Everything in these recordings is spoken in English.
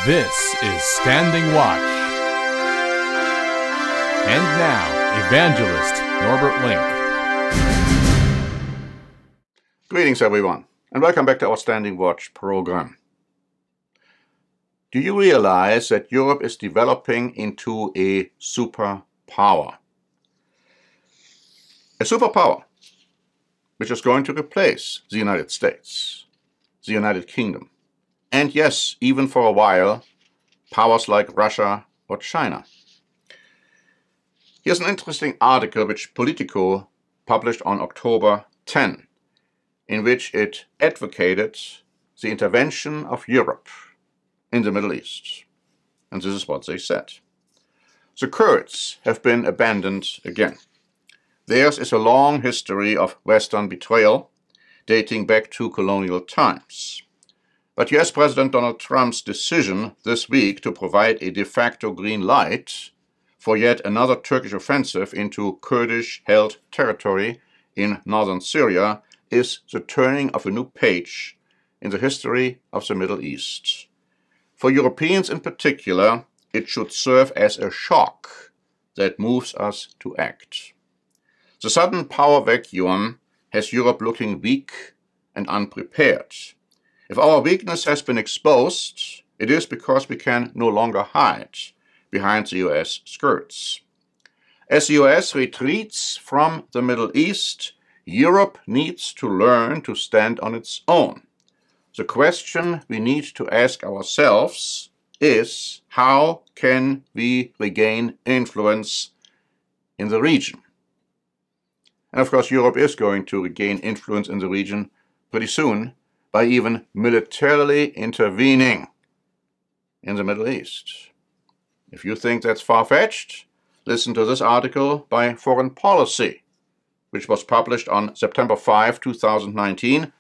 This is Standing Watch. And now, Evangelist Norbert Link. Greetings, everyone, and welcome back to our Standing Watch program. Do you realize that Europe is developing into a superpower? A superpower which is going to replace the United States, the United Kingdom, and yes, even for a while, powers like Russia or China. Here's an interesting article which Politico published on October 10, in which it advocated the intervention of Europe in the Middle East. And this is what they said. The Kurds have been abandoned again. Theirs is a long history of Western betrayal, dating back to colonial times. But US President Donald Trump's decision this week to provide a de facto green light for yet another Turkish offensive into Kurdish-held territory in northern Syria is the turning of a new page in the history of the Middle East. For Europeans in particular, it should serve as a shock that moves us to act. The sudden power vacuum has Europe looking weak and unprepared. If our weakness has been exposed, it is because we can no longer hide behind the US skirts. As the US retreats from the Middle East, Europe needs to learn to stand on its own. The question we need to ask ourselves is, how can we regain influence in the region? And of course, Europe is going to regain influence in the region pretty soon by even militarily intervening in the Middle East. If you think that's far-fetched, listen to this article by Foreign Policy, which was published on September 5, 2019,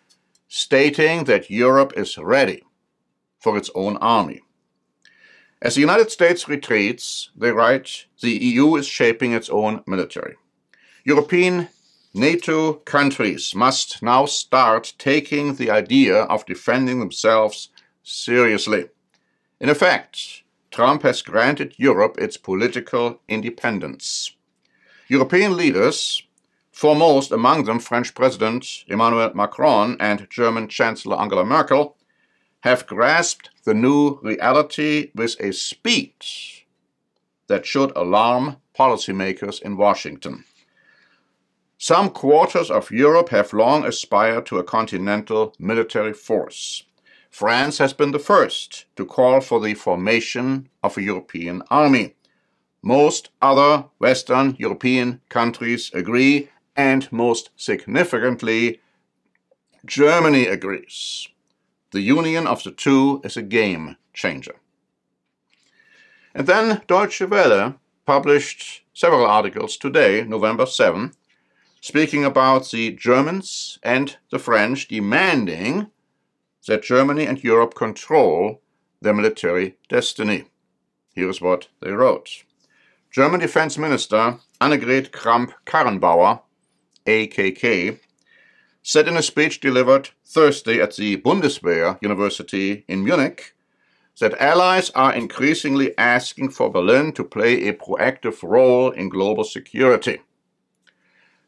stating that Europe is ready for its own army. As the United States retreats, they write, the EU is shaping its own military. European NATO countries must now start taking the idea of defending themselves seriously. In effect, Trump has granted Europe its political independence. European leaders, foremost among them French President Emmanuel Macron and German Chancellor Angela Merkel, have grasped the new reality with a speed that should alarm policymakers in Washington. Some quarters of Europe have long aspired to a continental military force. France has been the first to call for the formation of a European army. Most other Western European countries agree, and most significantly, Germany agrees. The union of the two is a game changer. And then Deutsche Welle published several articles today, November 7, speaking about the Germans and the French demanding that Germany and Europe control their military destiny. Here is what they wrote. German Defense Minister Annegret Kramp-Karrenbauer, AKK, said in a speech delivered Thursday at the Bundeswehr University in Munich that allies are increasingly asking for Berlin to play a proactive role in global security.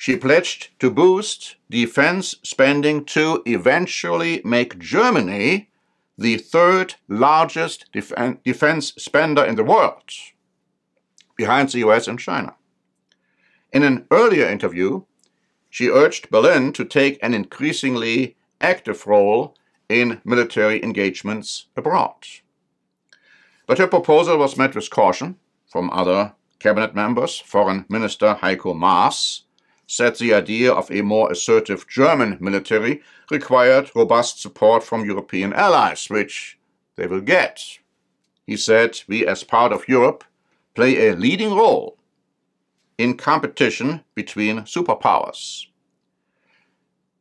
She pledged to boost defense spending to eventually make Germany the third largest defense spender in the world, behind the US and China. In an earlier interview, she urged Berlin to take an increasingly active role in military engagements abroad. But her proposal was met with caution from other cabinet members. Foreign Minister Heiko Maas said the idea of a more assertive German military required robust support from European allies, which they will get. He said, we as part of Europe play a leading role in competition between superpowers.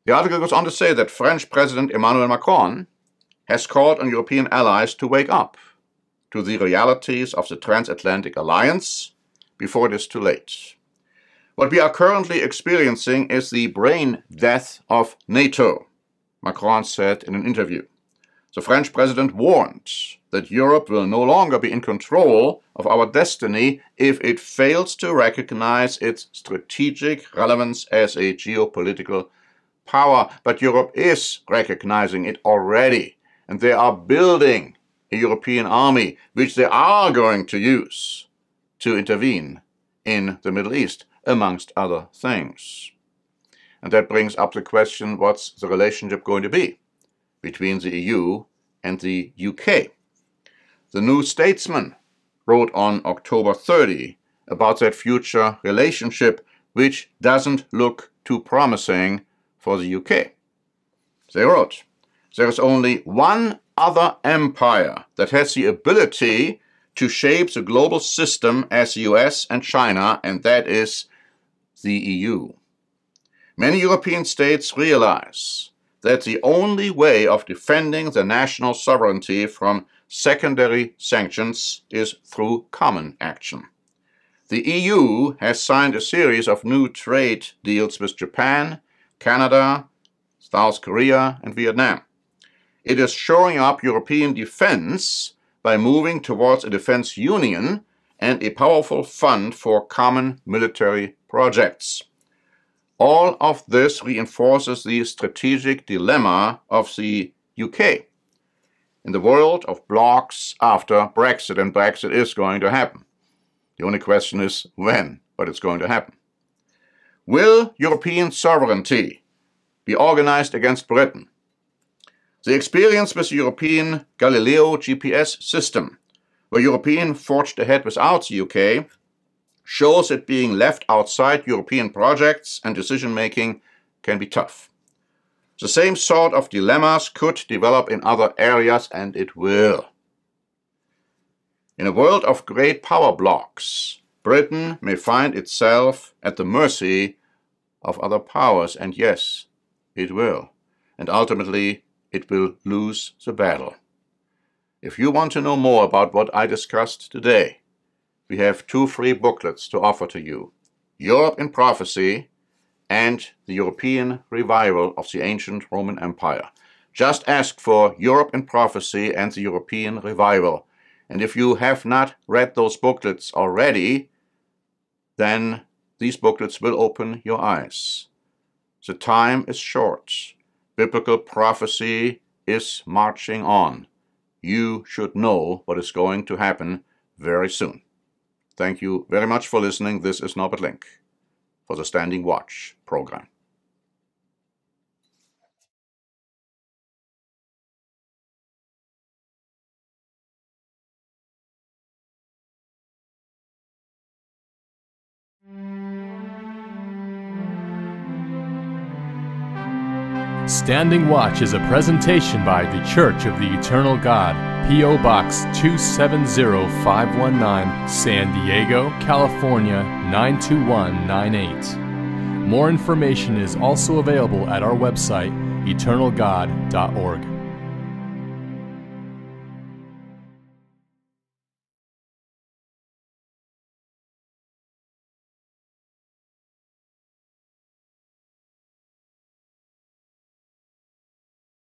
The article goes on to say that French President Emmanuel Macron has called on European allies to wake up to the realities of the transatlantic alliance before it is too late. What we are currently experiencing is the brain death of NATO, Macron said in an interview. The French president warned that Europe will no longer be in control of our destiny if it fails to recognize its strategic relevance as a geopolitical power. But Europe is recognizing it already, and they are building a European army, which they are going to use to intervene in the Middle East, amongst other things. And that brings up the question, what's the relationship going to be between the EU and the UK? The New Statesman wrote on October 30 about that future relationship, which doesn't look too promising for the UK. They wrote, "There is only one other empire that has the ability to shape the global system as the US and China, and that is the EU. Many European states realize that the only way of defending their national sovereignty from secondary sanctions is through common action. The EU has signed a series of new trade deals with Japan, Canada, South Korea, and Vietnam. It is shoring up European defense by moving towards a defense union and a powerful fund for common military projects. All of this reinforces the strategic dilemma of the UK in the world of blocs after Brexit, and Brexit is going to happen. The only question is when, but it's going to happen. Will European sovereignty be organized against Britain? The experience with the European Galileo GPS system, where European forged ahead without the UK, shows that being left outside European projects and decision-making can be tough. The same sort of dilemmas could develop in other areas, and it will. In a world of great power blocs, Britain may find itself at the mercy of other powers, and yes, it will. And ultimately, it will lose the battle. If you want to know more about what I discussed today, we have 2 free booklets to offer to you: Europe in Prophecy and the European Revival of the Ancient Roman Empire. Just ask for Europe in Prophecy and the European Revival. And if you have not read those booklets already, then these booklets will open your eyes. The time is short. Biblical prophecy is marching on. You should know what is going to happen very soon. Thank you very much for listening. This is Norbert Link for the Standing Watch program. Standing Watch is a presentation by The Church of the Eternal God, P.O. Box 270519, San Diego, California 92198. More information is also available at our website, eternalgod.org.